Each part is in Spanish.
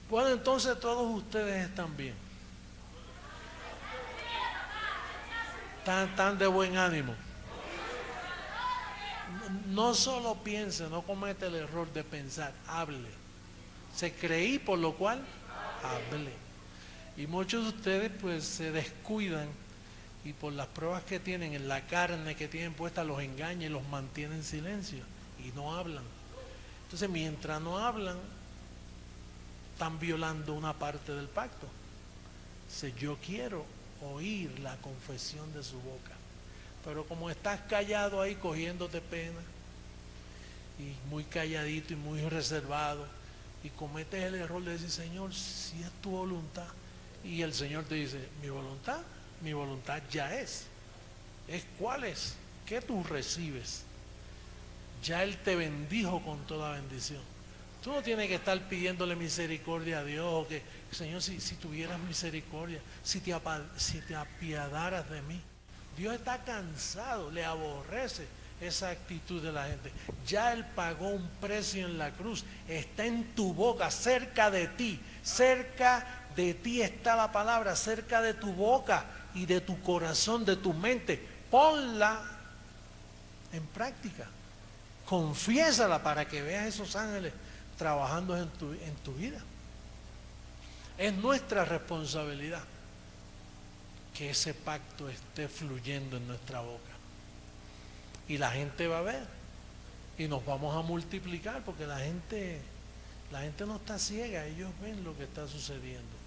Bueno, entonces todos ustedes están bien. Están de buen ánimo. No solo piense, no cometa el error de pensar, hable. Se creí, por lo cual hable. Y muchos de ustedes pues se descuidan y por las pruebas que tienen en la carne que tienen puesta los engaña y los mantiene en silencio y no hablan. Entonces mientras no hablan están violando una parte del pacto. Dice, yo quiero oír la confesión de su boca. Pero como estás callado ahí cogiéndote pena y muy calladito y muy reservado y cometes el error de decir, Señor, si es tu voluntad, y el Señor te dice, mi voluntad ya es cuál es, que tú recibes, ya Él te bendijo con toda bendición. Tú no tienes que estar pidiéndole misericordia a Dios, o que Señor, si tuvieras misericordia, si te apiadaras de mí. Dios está cansado, le aborrece esa actitud de la gente. Ya Él pagó un precio en la cruz, está en tu boca, cerca de ti está la palabra, cerca de tu boca y de tu corazón, de tu mente. Ponla en práctica, confiésala para que veas esos ángeles trabajando en tu vida. Es nuestra responsabilidad que ese pacto esté fluyendo en nuestra boca. Y la gente va a ver. Y nos vamos a multiplicar porque la gente no está ciega, ellos ven lo que está sucediendo.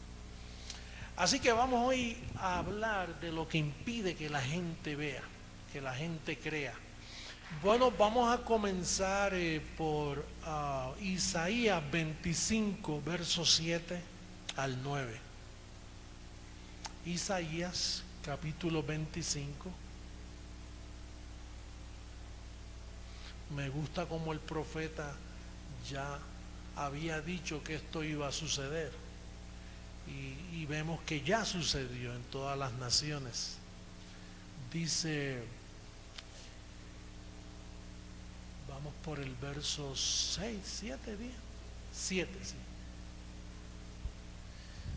Así que vamos hoy a hablar de lo que impide que la gente vea, que la gente crea. Bueno, vamos a comenzar por Isaías 25, versos 7 al 9. Isaías capítulo 25. Me gusta como el profeta ya había dicho que esto iba a suceder. Y vemos que ya sucedió en todas las naciones. Dice, vamos por el verso 6, 7, bien. 7, sí.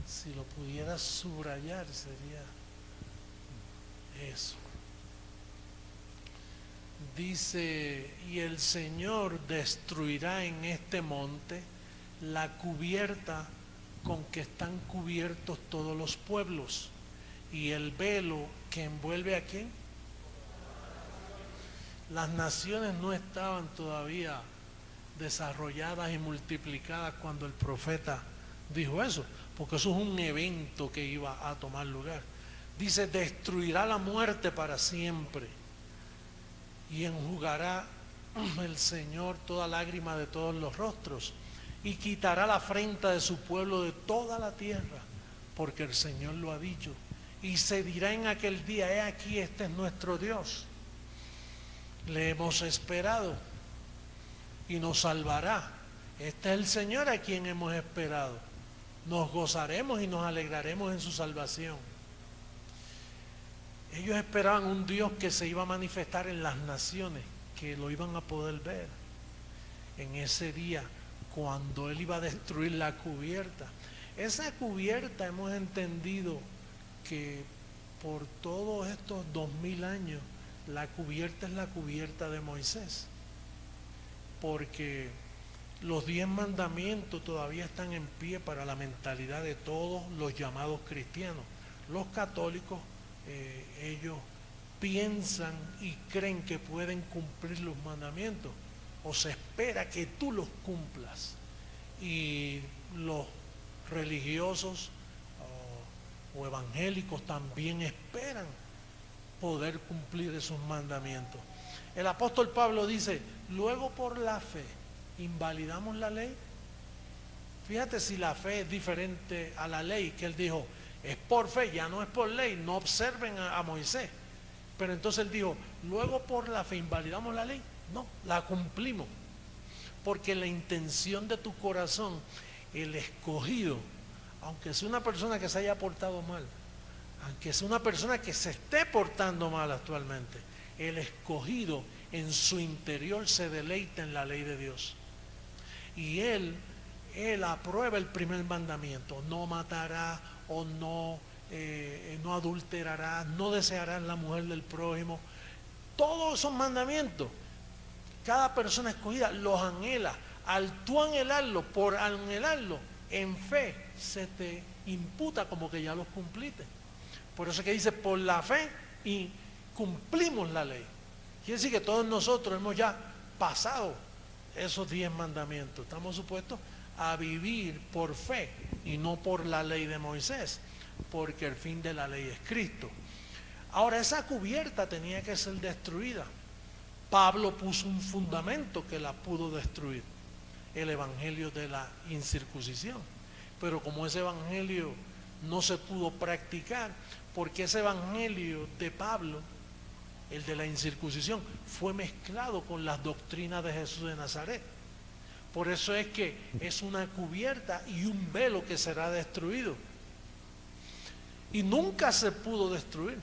Si lo pudiera subrayar sería eso. Dice, y el Señor destruirá en este monte la cubierta con que están cubiertos todos los pueblos y el velo que envuelve a ¿quién? Las naciones no estaban todavía desarrolladas y multiplicadas cuando el profeta dijo eso, porque eso es un evento que iba a tomar lugar. Dice, destruirá la muerte para siempre y enjugará el Señor toda lágrima de todos los rostros y quitará la afrenta de su pueblo de toda la tierra, porque el Señor lo ha dicho. Y se dirá en aquel día, he aquí, este es nuestro Dios. Le hemos esperado y nos salvará. Este es el Señor a quien hemos esperado. Nos gozaremos y nos alegraremos en su salvación. Ellos esperaban un Dios que se iba a manifestar en las naciones, que lo iban a poder ver en ese día cuando Él iba a destruir la cubierta. Esa cubierta hemos entendido que por todos estos 2000 años la cubierta es la cubierta de Moisés, porque los 10 mandamientos todavía están en pie para la mentalidad de todos los llamados cristianos. Los católicos, ellos piensan y creen que pueden cumplir los mandamientos, o se espera que tú los cumplas, y los religiosos o evangélicos también esperan poder cumplir esos mandamientos. El apóstol Pablo dice, luego por la fe invalidamos la ley. Fíjate si la fe es diferente a la ley, que él dijo, es por fe, ya no es por ley, no observen a Moisés. Pero entonces él dijo, luego por la fe invalidamos la ley. No, la cumplimos. Porque la intención de tu corazón, el escogido, aunque sea una persona que se haya portado mal, aunque sea una persona que se esté portando mal actualmente, el escogido en su interior se deleita en la ley de Dios. Y él él aprueba el primer mandamiento: no matará, o no adulterará, no desearás la mujer del prójimo. Todos esos mandamientos, cada persona escogida los anhela. Al tú anhelarlo, por anhelarlo, en fe, se te imputa como que ya los cumpliste. Por eso es que dice, por la fe y cumplimos la ley. Quiere decir que todos nosotros hemos ya pasado esos 10 mandamientos. Estamos supuestos a vivir por fe y no por la ley de Moisés, porque el fin de la ley es Cristo. Ahora, esa cubierta tenía que ser destruida. Pablo puso un fundamento que la pudo destruir: el evangelio de la incircuncisión. Pero como ese evangelio no se pudo practicar, porque ese evangelio de Pablo, el de la incircuncisión, fue mezclado con las doctrinas de Jesús de Nazaret. Por eso es que es una cubierta y un velo que será destruido. Y nunca se pudo destruir.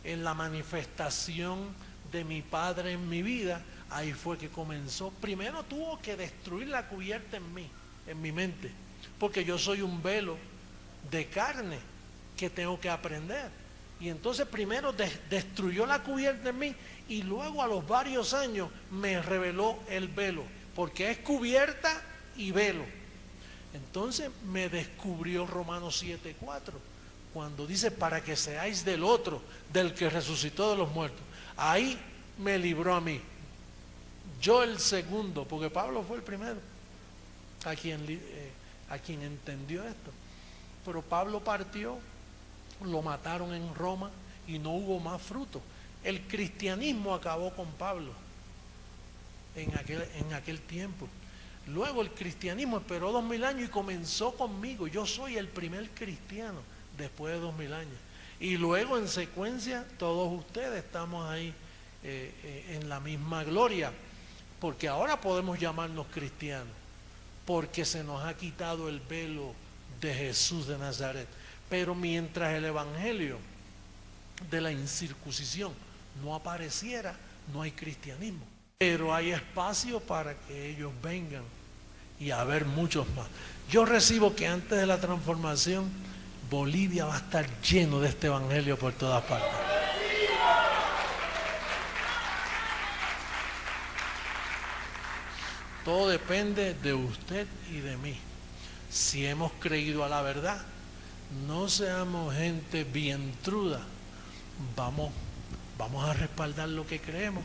En la manifestación de mi Padre en mi vida, ahí fue que comenzó. Primero tuvo que destruir la cubierta en mí, en mi mente, porque yo soy un velo de carne que tengo que aprender. Y entonces primero destruyó la cubierta en mí, y luego a los varios años me reveló el velo, porque es cubierta y velo. Entonces me descubrió Romanos 7:4, cuando dice: para que seáis del otro, del que resucitó de los muertos. Ahí me libró a mí, yo el segundo, porque Pablo fue el primero a quien entendió esto. Pero Pablo partió, lo mataron en Roma y no hubo más fruto. El cristianismo acabó con Pablo en aquel tiempo. Luego el cristianismo esperó 2000 años y comenzó conmigo. Yo soy el primer cristiano después de 2000 años. Y luego en secuencia todos ustedes estamos ahí en la misma gloria, porque ahora podemos llamarnos cristianos, porque se nos ha quitado el velo de Jesús de Nazaret. Pero mientras el evangelio de la incircuncisión no apareciera, no hay cristianismo. Pero hay espacio para que ellos vengan, y a haber muchos más. Yo recibo que antes de la transformación, Bolivia va a estar lleno de este evangelio por todas partes. Todo depende de usted y de mí. Si hemos creído a la verdad, no seamos gente vientruda. Vamos a respaldar lo que creemos,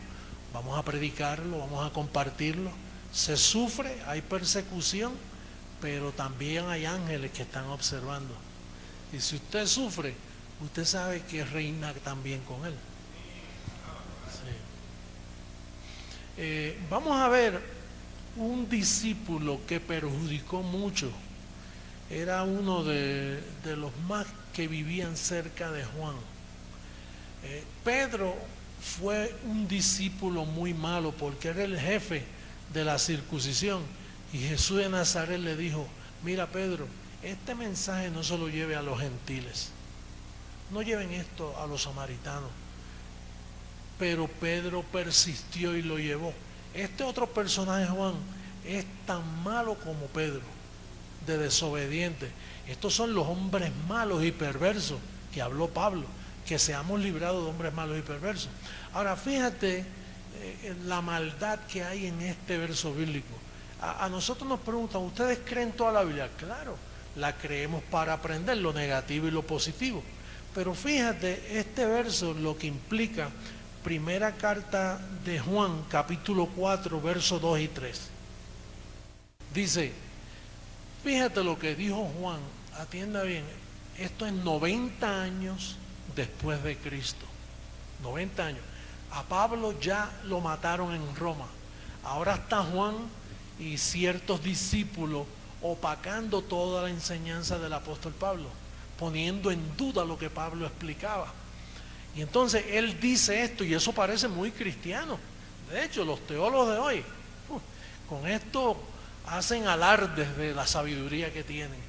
vamos a predicarlo, vamos a compartirlo. Se sufre, hay persecución, pero también hay ángeles que están observando. Y si usted sufre, usted sabe que reina también con él. Sí. Vamos a ver un discípulo que perjudicó mucho. Era uno de los más que vivían cerca de Juan. Pedro fue un discípulo muy malo, porque era el jefe de la circuncisión. Y Jesús de Nazaret le dijo: mira, Pedro, este mensaje no se lo lleve a los gentiles, no lleven esto a los samaritanos. Pero Pedro persistió y lo llevó. Este otro personaje, Juan, es tan malo como Pedro, de desobediente. Estos son los hombres malos y perversos que habló Pablo, que seamos librados de hombres malos y perversos. Ahora fíjate la maldad que hay en este verso bíblico. A nosotros nos preguntan: ¿ustedes creen toda la Biblia? Claro, la creemos para aprender lo negativo y lo positivo. Pero fíjate este verso, lo que implica. Primera carta de Juan, capítulo 4, versos 2 y 3. Dice, fíjate lo que dijo Juan, atienda bien, esto es 90 años después de Cristo. 90 años. A Pablo ya lo mataron en Roma. Ahora está Juan y ciertos discípulos opacando toda la enseñanza del apóstol Pablo, poniendo en duda lo que Pablo explicaba. Y entonces él dice esto, y eso parece muy cristiano. De hecho, los teólogos de hoy con esto hacen alardes de la sabiduría que tienen.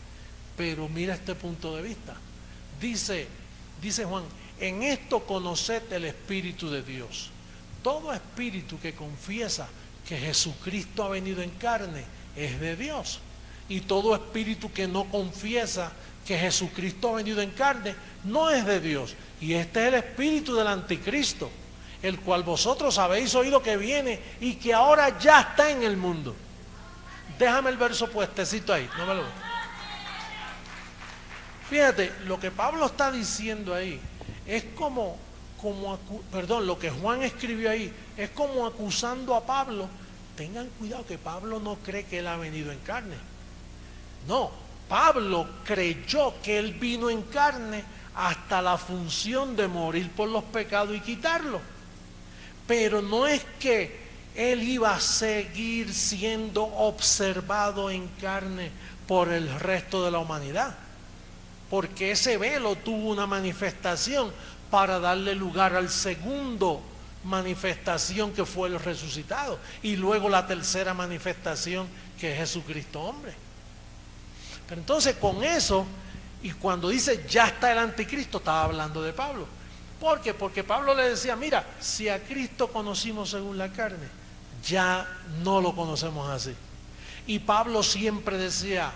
Pero mira este punto de vista. Dice Juan: en esto conoced el Espíritu de Dios. Todo espíritu que confiesa que Jesucristo ha venido en carne es de Dios. y todo espíritu que no confiesa que Jesucristo ha venido en carne no es de Dios. Y este es el espíritu del anticristo, el cual vosotros habéis oído que viene y que ahora ya está en el mundo. Déjame el verso puestecito ahí, no me lo... Fíjate, lo que Pablo está diciendo ahí es lo que Juan escribió ahí es como acusando a Pablo. Tengan cuidado que Pablo no cree que él ha venido en carne. No, Pablo creyó que él vino en carne hasta la función de morir por los pecados y quitarlos. Pero no es que él iba a seguir siendo observado en carne por el resto de la humanidad, porque ese velo tuvo una manifestación para darle lugar al segundo manifestación, que fue el resucitado, y luego la tercera manifestación, que es Jesucristo hombre. Pero entonces con eso, y cuando dice ya está el anticristo, estaba hablando de Pablo. ¿Por qué? Porque Pablo le decía, mira, si a Cristo conocimos según la carne, ya no lo conocemos así. Y Pablo siempre decía,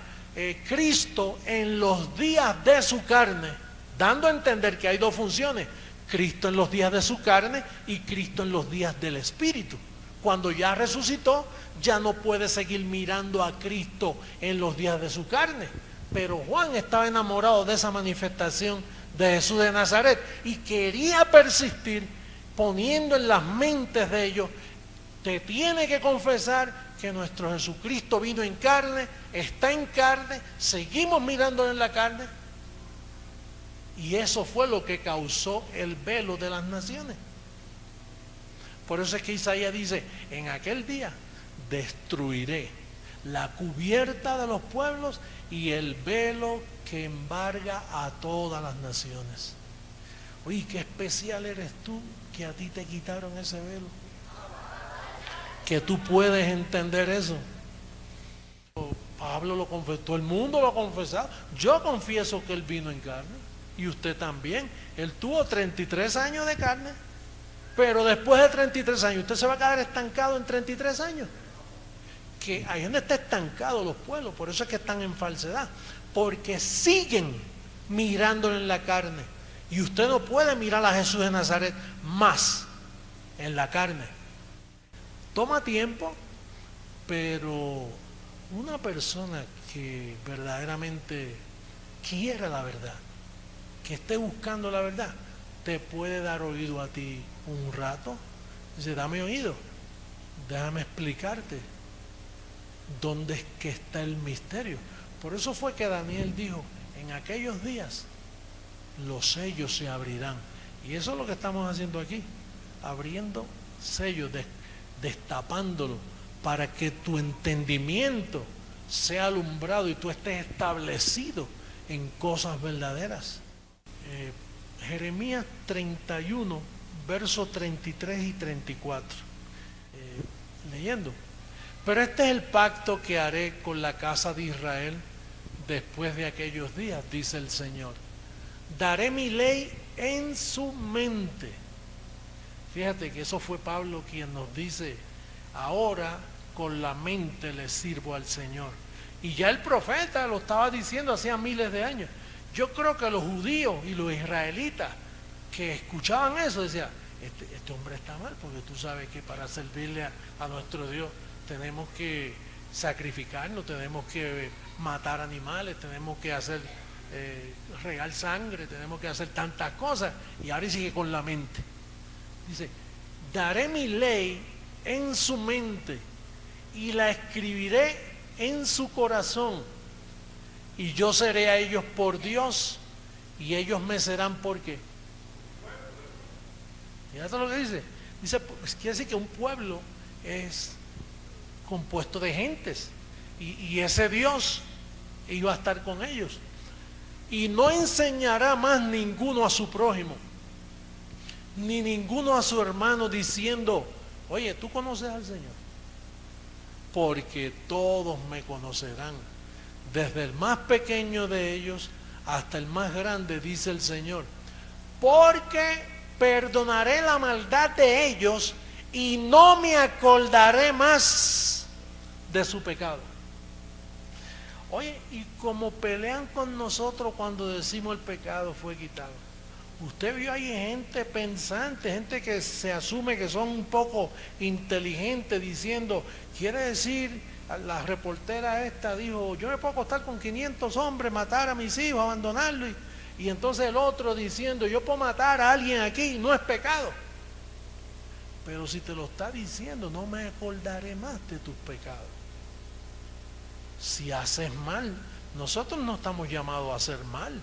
Cristo en los días de su carne, dando a entender que hay dos funciones: Cristo en los días de su carne y Cristo en los días del Espíritu. Cuando ya resucitó, ya no puede seguir mirando a Cristo en los días de su carne. Pero Juan estaba enamorado de esa manifestación de Jesús de Nazaret y quería persistir poniendo en las mentes de ellos: te tiene que confesar que nuestro Jesucristo vino en carne, está en carne, seguimos mirándolo en la carne. Y eso fue lo que causó el velo de las naciones. Por eso es que Isaías dice, en aquel día destruiré la cubierta de los pueblos y el velo que embarga a todas las naciones. Oye, qué especial eres tú, que a ti te quitaron ese velo, que tú puedes entender eso. Pablo lo confesó, todo el mundo lo ha confesado. Yo confieso que él vino en carne, y usted también. Él tuvo 33 años de carne, pero después de 33 años, ¿usted se va a quedar estancado en 33 años? Que ahí es donde está estancado los pueblos. Por eso es que están en falsedad, porque siguen mirándolo en la carne. Y usted no puede mirar a Jesús de Nazaret más en la carne. Toma tiempo, pero una persona que verdaderamente quiera la verdad, que esté buscando la verdad, te puede dar oído a ti un rato. Dice, dame oído, déjame explicarte dónde es que está el misterio. Por eso fue que Daniel dijo, en aquellos días los sellos se abrirán. Y eso es lo que estamos haciendo aquí, abriendo sellos, destapándolo, para que tu entendimiento sea alumbrado y tú estés establecido en cosas verdaderas. Jeremías 31, versos 33 y 34. Leyendo. Pero este es el pacto que haré con la casa de Israel después de aquellos días, dice el Señor. Daré mi ley en su mente. Fíjate que eso fue Pablo quien nos dice, ahora con la mente le sirvo al Señor. Y ya el profeta lo estaba diciendo hacía miles de años. Yo creo que los judíos y los israelitas que escuchaban eso decían, este hombre está mal, porque tú sabes que para servirle a nuestro Dios tenemos que sacrificarnos, tenemos que matar animales, tenemos que hacer regar sangre, tenemos que hacer tantas cosas. Y ahora sigue con la mente. Dice, daré mi ley en su mente y la escribiré en su corazón, y yo seré a ellos por Dios y ellos me serán por qué. Fíjate lo que dice. Dice, pues quiere decir que un pueblo es compuesto de gentes, y ese Dios iba a estar con ellos. Y no enseñará más ninguno a su prójimo, ni ninguno a su hermano, diciendo, oye, ¿tú conoces al Señor? Porque todos me conocerán, desde el más pequeño de ellos hasta el más grande, dice el Señor. Porque perdonaré la maldad de ellos y no me acordaré más de su pecado. Oye, y como pelean con nosotros cuando decimos el pecado fue quitado. Usted vio ahí gente pensante, gente que se asume que son un poco inteligentes diciendo, quiere decir, la reportera esta dijo, yo me puedo acostar con 500 hombres, matar a mis hijos, abandonarlos. Y entonces el otro diciendo, yo puedo matar a alguien aquí, no es pecado. Pero si te lo está diciendo, no me acordaré más de tus pecados. Si haces mal, nosotros no estamos llamados a hacer mal,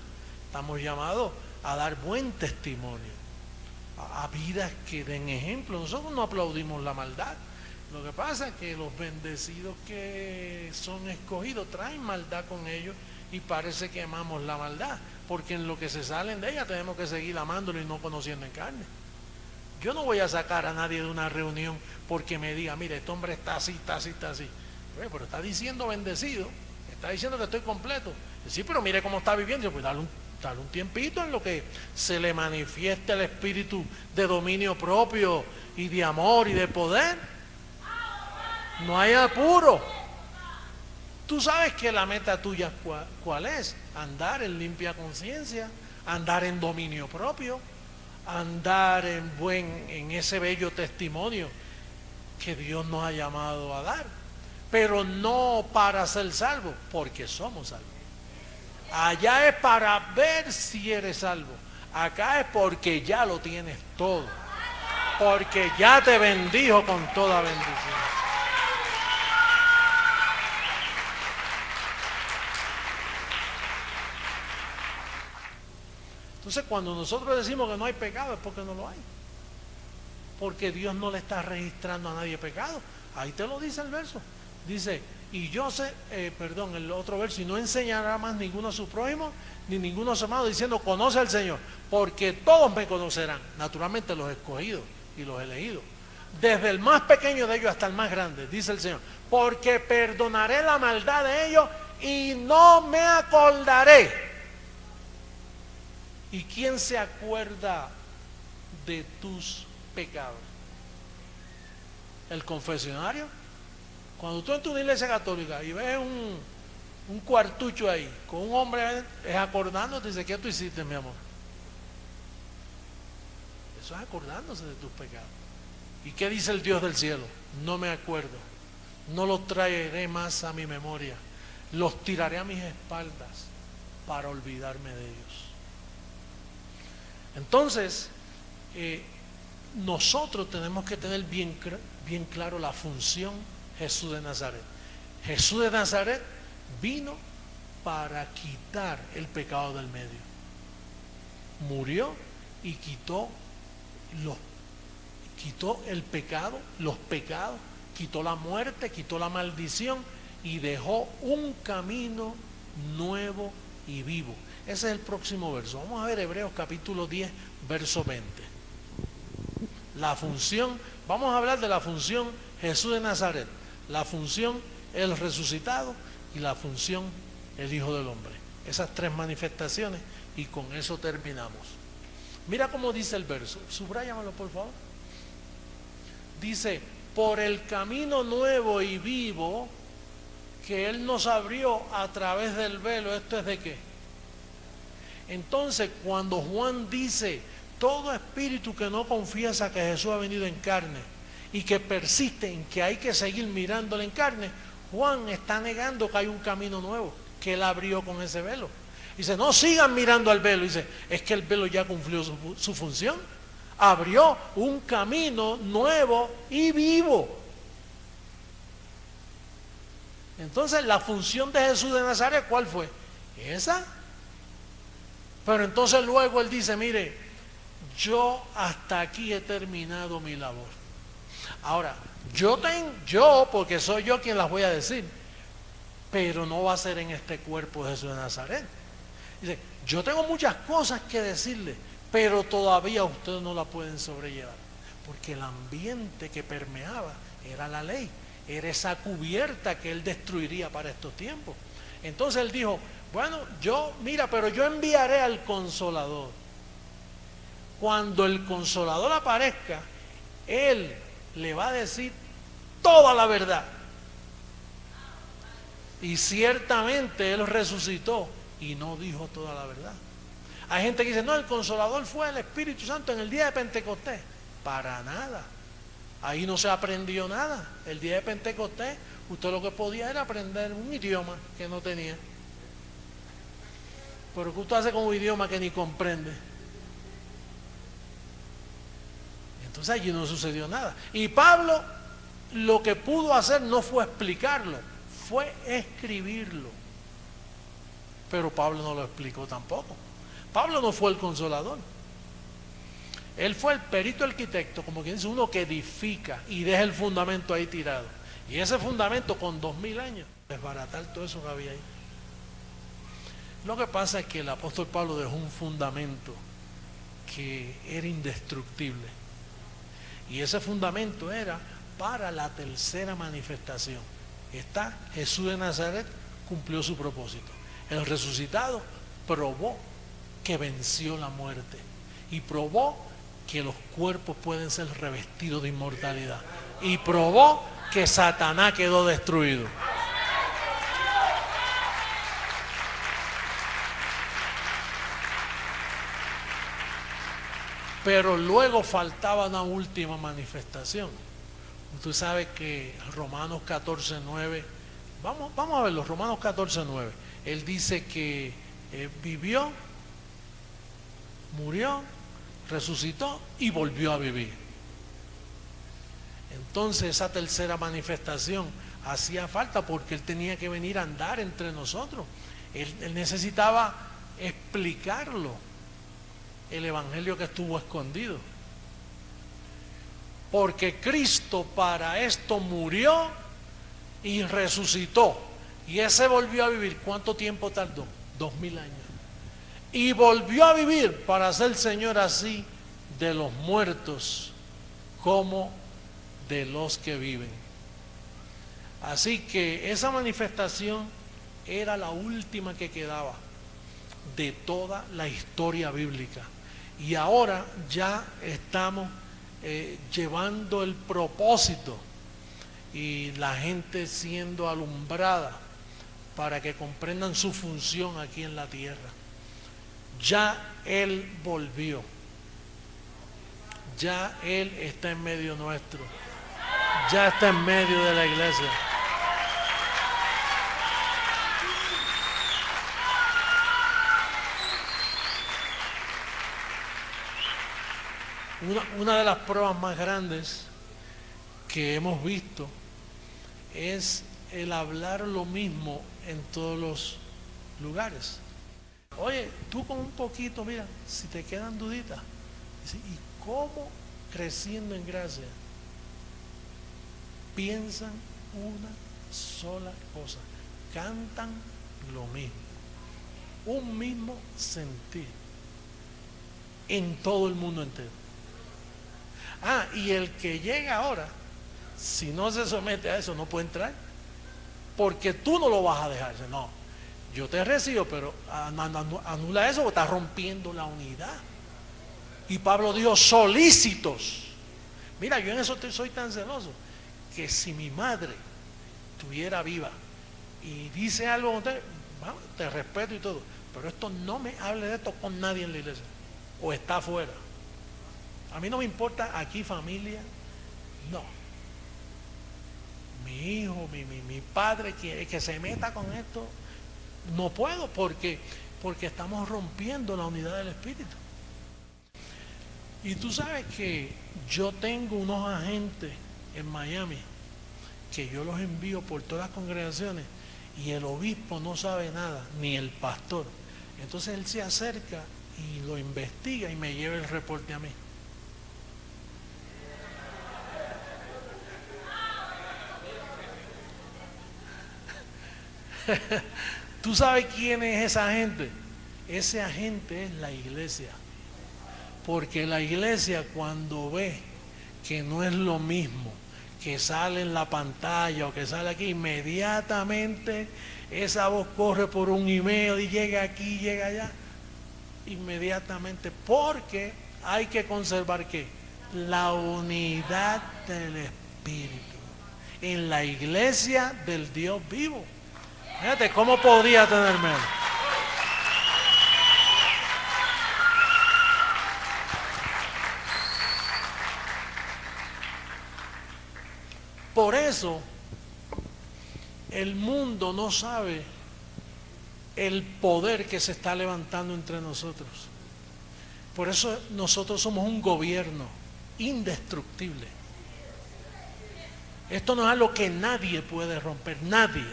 estamos llamados a dar buen testimonio, a vidas que den ejemplo. Nosotros no aplaudimos la maldad. Lo que pasa es que los bendecidos que son escogidos traen maldad con ellos y parece que amamos la maldad, porque en lo que se salen de ella tenemos que seguir amándolo y no conociendo en carne. Yo no voy a sacar a nadie de una reunión porque me diga, mire, este hombre está así, está así, está así. Pero está diciendo bendecido, está diciendo que estoy completo. Sí, pero mire cómo está viviendo. Pues dale un tiempito en lo que se le manifieste el espíritu de dominio propio y de amor y de poder. No hay apuro. Tú sabes que la meta tuya cuál es: andar en limpia conciencia, andar en dominio propio, andar en ese bello testimonio que Dios nos ha llamado a dar, pero no para ser salvo, porque somos salvos. Allá es para ver si eres salvo, acá es porque ya lo tienes todo, porque ya te bendijo con toda bendición. Entonces, cuando nosotros decimos que no hay pecado, es porque no lo hay. Porque Dios no le está registrando a nadie pecado. Ahí te lo dice el verso. Dice, y yo sé, el otro verso, y no enseñará más ninguno a su prójimo, ni ninguno a su amado, diciendo, conoce al Señor, porque todos me conocerán. Naturalmente los escogidos y los elegidos. Desde el más pequeño de ellos hasta el más grande, dice el Señor, porque perdonaré la maldad de ellos y no me acordaré. ¿Y quién se acuerda de tus pecados? ¿El confesionario? Cuando tú entras a una iglesia católica y ves un cuartucho ahí con un hombre es acordándote, dice, ¿qué tú hiciste, mi amor? Eso es acordándose de tus pecados. ¿Y qué dice el Dios del cielo? No me acuerdo, no los traeré más a mi memoria, los tiraré a mis espaldas para olvidarme de ellos. Entonces, nosotros tenemos que tener bien claro la función Jesús de Nazaret. Jesús de Nazaret vino para quitar el pecado del medio. Murió y quitó el pecado, los pecados, quitó la muerte, quitó la maldición y dejó un camino nuevo y vivo. Ese es el próximo verso. Vamos a ver Hebreos capítulo 10, verso 20. La función, vamos a hablar de la función Jesús de Nazaret, la función el resucitado y la función el Hijo del Hombre. Esas tres manifestaciones y con eso terminamos. Mira cómo dice el verso, subráyamelo por favor. Dice, por el camino nuevo y vivo que Él nos abrió a través del velo. ¿Esto es de qué? Entonces, cuando Juan dice, todo espíritu que no confiesa que Jesús ha venido en carne y que persiste en que hay que seguir mirándole en carne, Juan está negando que hay un camino nuevo que Él abrió con ese velo. Dice, no sigan mirando al velo. Dice, es que el velo ya cumplió su función. Abrió un camino nuevo y vivo. Entonces, la función de Jesús de Nazaret, ¿cuál fue? Esa. Pero entonces luego Él dice, mire, yo hasta aquí he terminado mi labor. Ahora, yo, porque soy yo quien las voy a decir, pero no va a ser en este cuerpo de Jesús de Nazaret. Dice, yo tengo muchas cosas que decirle, pero todavía ustedes no la pueden sobrellevar, porque el ambiente que permeaba era la ley, era esa cubierta que Él destruiría para estos tiempos. Entonces Él dijo, bueno, pero yo enviaré al Consolador. Cuando el Consolador aparezca, Él le va a decir toda la verdad. Y ciertamente Él resucitó y no dijo toda la verdad. Hay gente que dice, no, el Consolador fue el Espíritu Santo en el día de Pentecostés. Para nada. Ahí no se aprendió nada. El día de Pentecostés, usted lo que podía era aprender un idioma que no tenía. Pero ¿qué usted hace con un idioma que ni comprende? Entonces allí no sucedió nada. Y Pablo lo que pudo hacer no fue explicarlo, fue escribirlo. Pero Pablo no lo explicó tampoco. Pablo no fue el consolador. Él fue el perito arquitecto, como quien dice, uno que edifica y deja el fundamento ahí tirado. Y ese fundamento con 2000 años, desbaratar todo eso que había ahí. Lo que pasa es que el apóstol Pablo dejó un fundamento que era indestructible. Y ese fundamento era para la tercera manifestación. Está Jesús de Nazaret, cumplió su propósito. El resucitado probó que venció la muerte y probó que los cuerpos pueden ser revestidos de inmortalidad y probó que Satanás quedó destruido. Pero luego faltaba una última manifestación. Usted sabe que Romanos 14:9, vamos a verlo, Romanos 14:9, él dice que vivió, murió, resucitó y volvió a vivir. Entonces esa tercera manifestación hacía falta porque él tenía que venir a andar entre nosotros. Él necesitaba explicarlo, el evangelio que estuvo escondido. Porque Cristo para esto murió y resucitó. Y ese volvió a vivir. ¿Cuánto tiempo tardó? 2000 años. Y volvió a vivir para ser Señor así de los muertos como de los que viven. Así que esa manifestación era la última que quedaba de toda la historia bíblica. Y ahora ya estamos llevando el propósito y la gente siendo alumbrada para que comprendan su función aquí en la tierra. Ya Él volvió, ya Él está en medio nuestro, ya está en medio de la iglesia. Una de las pruebas más grandes que hemos visto es el hablar lo mismo en todos los lugares. Oye, tú con un poquito, mira, si te quedan duditas, ¿y cómo creciendo en gracia piensan una sola cosa? Cantan lo mismo, un mismo sentir en todo el mundo entero. Y el que llega ahora, si no se somete a eso, no puede entrar, porque tú no lo vas a dejar. No, yo te recibo, pero anula eso, porque estás rompiendo la unidad. Y Pablo dijo, solícitos. Mira, yo en eso soy tan celoso, que si mi madre estuviera viva y dice algo, te respeto y todo, pero esto no me hable de esto con nadie en la iglesia, o está afuera. A mí no me importa aquí familia, no. Mi hijo, mi padre, que se meta con esto, no puedo porque estamos rompiendo la unidad del Espíritu. Y tú sabes que yo tengo unos agentes en Miami que yo los envío por todas las congregaciones y el obispo no sabe nada, ni el pastor. Entonces él se acerca y lo investiga y me lleva el reporte a mí. ¿Tú sabes quién es esa gente? Ese agente es la iglesia. Porque la iglesia, cuando ve que no es lo mismo que sale en la pantalla o que sale aquí, inmediatamente esa voz corre por un email y llega aquí, llega allá, inmediatamente, porque hay que conservar ¿qué? La unidad del Espíritu en la iglesia del Dios vivo. Fíjate, ¿cómo podía tener miedo? Por eso, el mundo no sabe el poder que se está levantando entre nosotros. Por eso nosotros somos un gobierno indestructible. Esto no es algo que nadie puede romper, nadie.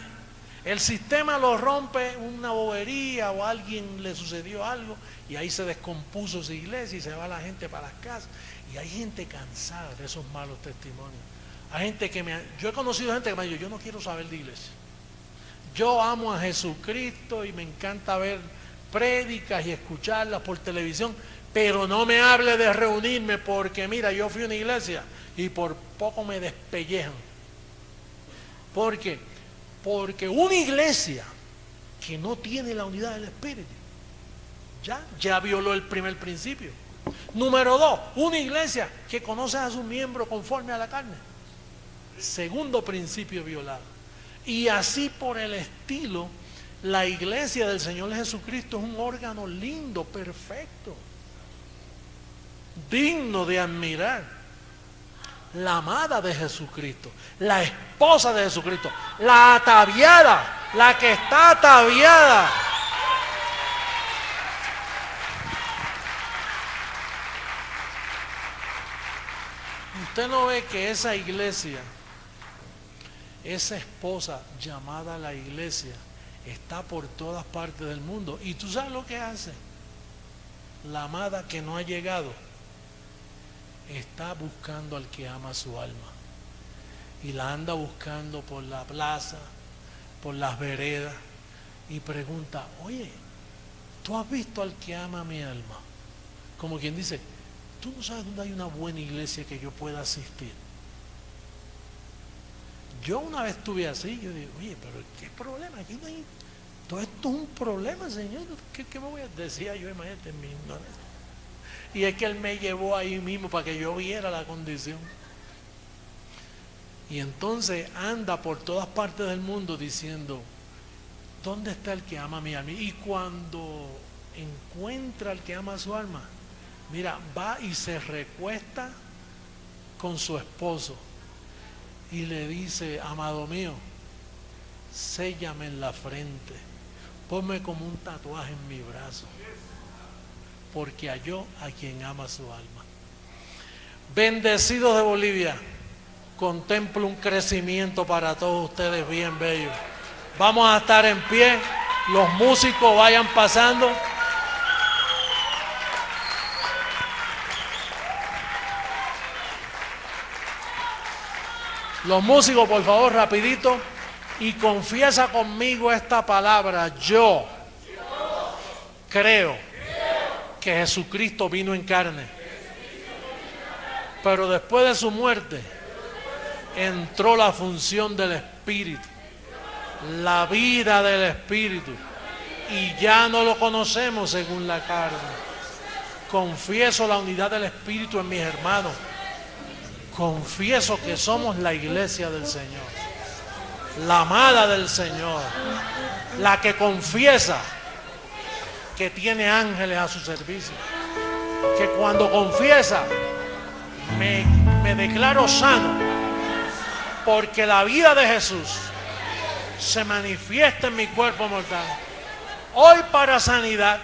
El sistema lo rompe una bobería o a alguien le sucedió algo y ahí se descompuso esa iglesia y se va la gente para las casas. Y hay gente cansada de esos malos testimonios. Hay gente yo he conocido gente que me ha dicho, yo no quiero saber de iglesia. Yo amo a Jesucristo y me encanta ver prédicas y escucharlas por televisión, pero no me hable de reunirme porque mira, yo fui a una iglesia y por poco me despellejan. ¿Por qué? Porque una iglesia que no tiene la unidad del Espíritu ya violó el primer principio. Número 2, una iglesia que conoce a sus miembros conforme a la carne. Segundo principio violado. Y así por el estilo, la iglesia del Señor Jesucristo es un órgano lindo, perfecto, digno de admirar. La amada de Jesucristo, la esposa de Jesucristo, la ataviada, la que está ataviada. Usted no ve que esa iglesia, esa esposa llamada la iglesia, está por todas partes del mundo. ¿Y tú sabes lo que hace? La amada que no ha llegado está buscando al que ama su alma. Y la anda buscando por la plaza, por las veredas, y pregunta, oye, ¿tú has visto al que ama mi alma? Como quien dice, ¿tú no sabes dónde hay una buena iglesia que yo pueda asistir? Yo una vez estuve así, yo digo, oye, pero ¿qué problema? Aquí no hay... Todo esto es un problema, Señor. ¿Qué me voy a decir? Yo imagínate en mi ignorancia. Y es que Él me llevó ahí mismo para que yo viera la condición. Y entonces anda por todas partes del mundo diciendo, ¿dónde está el que ama mi alma? Y cuando encuentra al que ama su alma, mira, va y se recuesta con su esposo y le dice, amado mío, séllame en la frente, ponme como un tatuaje en mi brazo, porque halló a quien ama su alma. Bendecidos de Bolivia, contemplo un crecimiento para todos ustedes bien bello. Vamos a estar en pie, los músicos vayan pasando. Los músicos, por favor, rapidito, y confiesa conmigo esta palabra. Yo creo que Jesucristo vino en carne, pero después de su muerte entró la función del Espíritu, la vida del Espíritu, y ya no lo conocemos según la carne. Confieso la unidad del Espíritu en mis hermanos. Confieso que somos la iglesia del Señor, la amada del Señor, la que confiesa que tiene ángeles a su servicio, que cuando confiesa me declaro sano, porque la vida de Jesús se manifiesta en mi cuerpo mortal, hoy para sanidad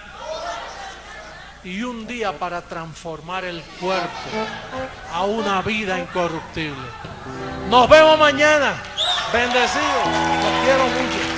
y un día para transformar el cuerpo a una vida incorruptible. Nos vemos mañana. Bendecidos. Los quiero mucho.